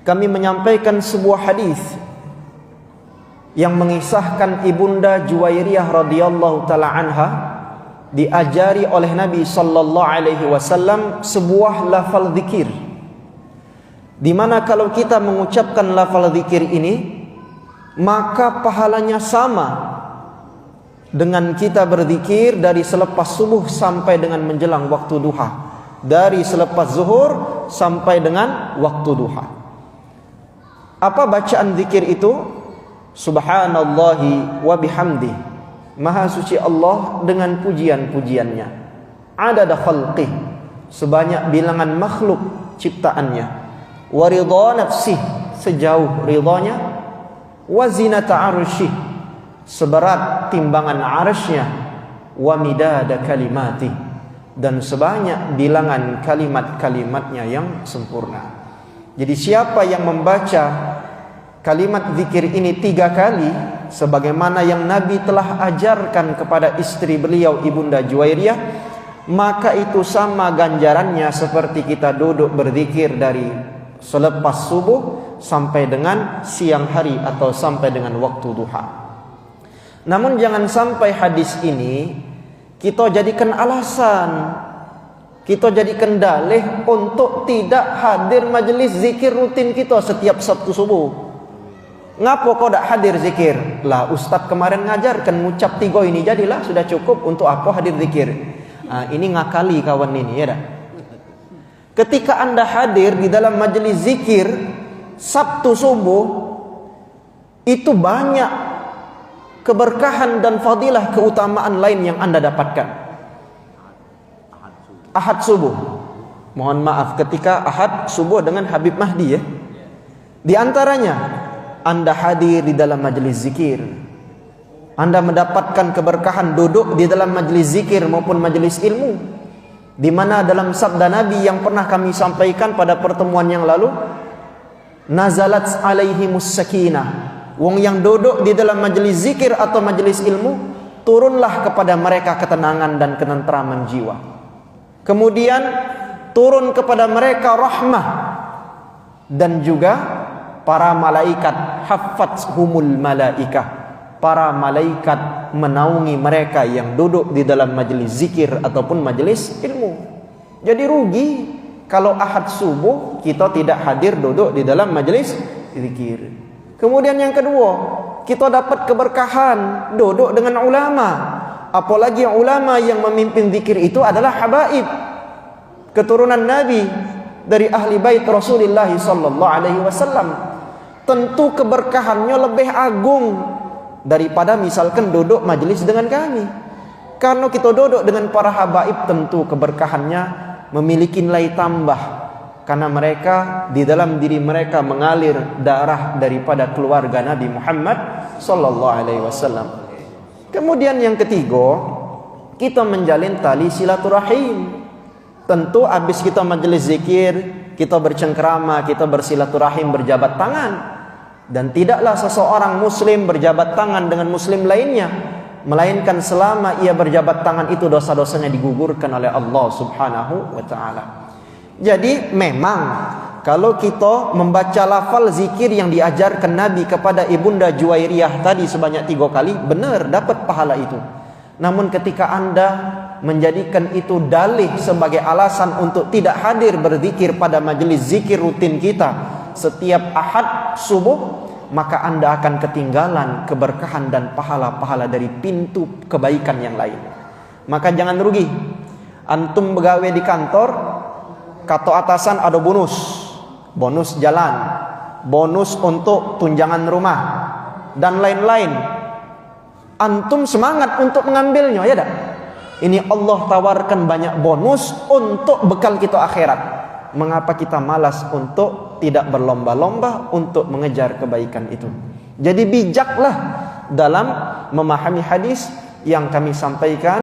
kami menyampaikan sebuah hadis yang mengisahkan Ibunda Juwairiyah radhiyallahu taala anha diajari oleh Nabi sallallahu alaihi wasallam sebuah lafal zikir, di mana kalau kita mengucapkan lafal zikir ini maka pahalanya sama dengan kita berzikir dari selepas subuh sampai dengan menjelang waktu duha, dari selepas zuhur sampai dengan waktu duha. Apa bacaan zikir itu? Subhanallahi wa bihamdi, maha suci Allah dengan pujian-pujiannya. Adada khalqih, sebanyak bilangan makhluk ciptaannya. Wa ridha nafsih, sejauh ridhanya. Wa zinata arsyih, seberat timbangan arsy-Nya. Wa midada kalimati, dan sebanyak bilangan kalimat-kalimatnya yang sempurna. Jadi siapa yang membaca kalimat zikir ini 3 kali sebagaimana yang Nabi telah ajarkan kepada istri beliau Ibunda Juwairiyah, maka itu sama ganjarannya seperti kita duduk berzikir dari selepas subuh sampai dengan siang hari atau sampai dengan waktu duha. Namun jangan sampai hadis ini kita jadikan alasan, kita jadikan dalih untuk tidak hadir majelis zikir rutin kita setiap Sabtu subuh. Ngapa kau tak hadir zikir? Lah ustaz kemarin ngajarkan ngucap 3 ini, jadilah sudah cukup, untuk apa hadir zikir? Ini ngakali kawan ini, ya dah. Ketika anda hadir di dalam majelis zikir Sabtu subuh, itu banyak keberkahan dan fadilah keutamaan lain yang anda dapatkan. Ahad subuh, mohon maaf, ketika Ahad subuh dengan Habib Mahdi, ya, di antaranya anda hadir di dalam majelis zikir, anda mendapatkan keberkahan duduk di dalam majelis zikir maupun majelis ilmu, di mana dalam sabda Nabi yang pernah kami sampaikan pada pertemuan yang lalu, nazalat alaihimus sakinah, wong yang duduk di dalam majelis zikir atau majelis ilmu, turunlah kepada mereka ketenangan dan ketentraman jiwa. Kemudian turun kepada mereka rahmah, dan juga para malaikat, haffathumul malaikah, para malaikat menaungi mereka yang duduk di dalam majelis zikir ataupun majelis ilmu. Jadi rugi kalau Ahad subuh kita tidak hadir duduk di dalam majelis zikir. Kemudian yang kedua, kita dapat keberkahan duduk dengan ulama. Apalagi ulama yang memimpin zikir itu adalah habaib, keturunan Nabi dari ahli bait Rasulullah sallallahu alaihi wasallam. Tentu keberkahannya lebih agung daripada misalkan duduk majelis dengan kami. Karena kita duduk dengan para habaib, tentu keberkahannya memiliki nilai tambah, karena mereka di dalam diri mereka mengalir darah daripada keluarga Nabi Muhammad sallallahu alaihi wasallam. Kemudian yang ketiga, kita menjalin tali silaturahim. Tentu habis kita majelis zikir, kita bercengkrama, kita bersilaturahim, berjabat tangan. Dan tidaklah seseorang muslim berjabat tangan dengan muslim lainnya, melainkan selama ia berjabat tangan itu dosa-dosanya digugurkan oleh Allah subhanahu wa ta'ala. Jadi memang kalau kita membaca lafal zikir yang diajarkan Nabi kepada Ibunda Juwairiyah tadi sebanyak 3 kali, benar dapat pahala itu. Namun ketika anda menjadikan itu dalih sebagai alasan untuk tidak hadir berzikir pada majelis zikir rutin kita setiap Ahad subuh, maka anda akan ketinggalan keberkahan dan pahala-pahala dari pintu kebaikan yang lain. Maka jangan rugi. Antum begawe di kantor, kata atasan ada bonus jalan, bonus untuk tunjangan rumah, dan lain-lain. Antum semangat untuk mengambilnya, ya tak? Ini Allah tawarkan banyak bonus untuk bekal kita akhirat. Mengapa kita malas untuk tidak berlomba-lomba untuk mengejar kebaikan itu? Jadi bijaklah dalam memahami hadis yang kami sampaikan.